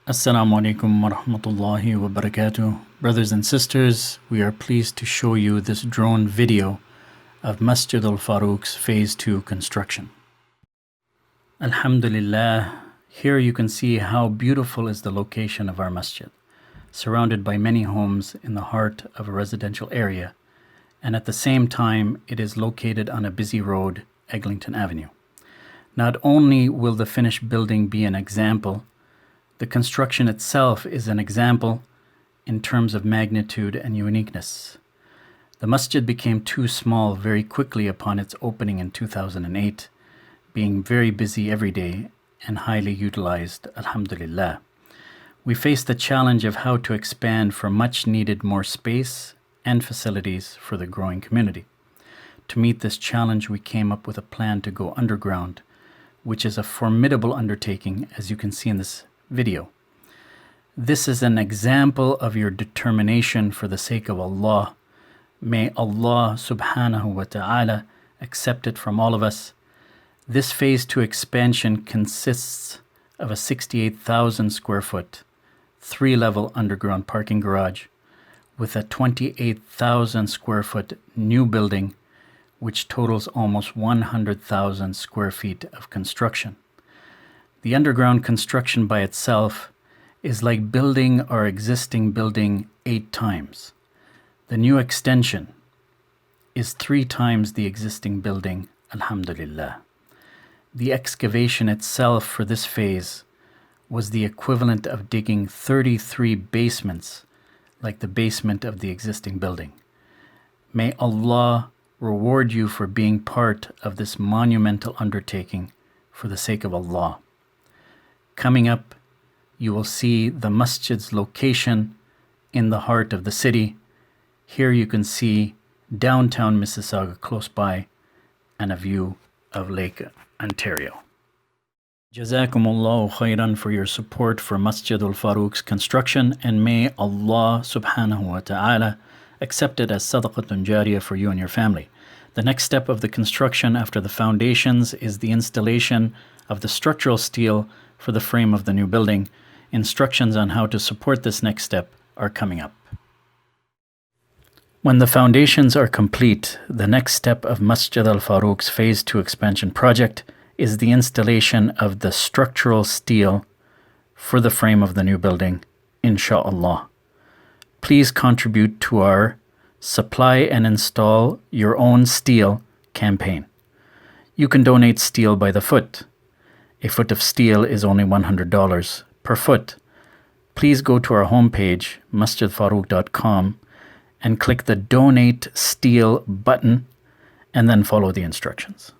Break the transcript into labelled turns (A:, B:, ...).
A: Assalamu alaikum wa rahmatullahi wa barakatuh. Brothers and sisters, we are pleased to show you this drone video of Masjid Al-Farooq's Phase 2 construction. Alhamdulillah, here you can see how beautiful is the location of our masjid, surrounded by many homes in the heart of a residential area, and at the same time it is located on a busy road, Eglinton Avenue. Not only will the finished building be an example, the construction itself is an example in terms of magnitude and uniqueness. The masjid became too small very quickly upon its opening in 2008, being very busy every day and highly utilized, alhamdulillah. We faced the challenge of how to expand for much needed more space and facilities for the growing community. To meet this challenge, we came up with a plan to go underground, which is a formidable undertaking, as you can see in this video. This is an example of your determination for the sake of Allah. May Allah subhanahu wa ta'ala accept it from all of us. This phase 2 expansion consists of a 68,000 square foot, 3-level underground parking garage with a 28,000 square foot new building, which totals almost 100,000 square feet of construction. The underground construction by itself is like building our existing building 8 times. The new extension is 3 times the existing building, alhamdulillah. The excavation itself for this phase was the equivalent of digging 33 basements, like the basement of the existing building. May Allah reward you for being part of this monumental undertaking for the sake of Allah. Coming up, you will see the masjid's location in the heart of the city. Here you can see downtown Mississauga close by and a view of Lake Ontario. Jazakumullahu khairan for your support for Masjid Al-Farooq's construction, and may Allah subhanahu wa ta'ala accept it as sadaqatun jariyah for you and your family. The next step of the construction after the foundations is the installation of the structural steel for the frame of the new building. Instructions on how to support this next step are coming up. When the foundations are complete, the next step of Masjid Al-Farooq's Phase 2 expansion project is the installation of the structural steel for the frame of the new building, insha'Allah. Please contribute to our Supply and Install Your Own Steel campaign. You can donate steel by the foot. A foot of steel is only $100 per foot. Please go to our homepage, masjidfarooq.com, and click the Donate Steel button, and then follow the instructions.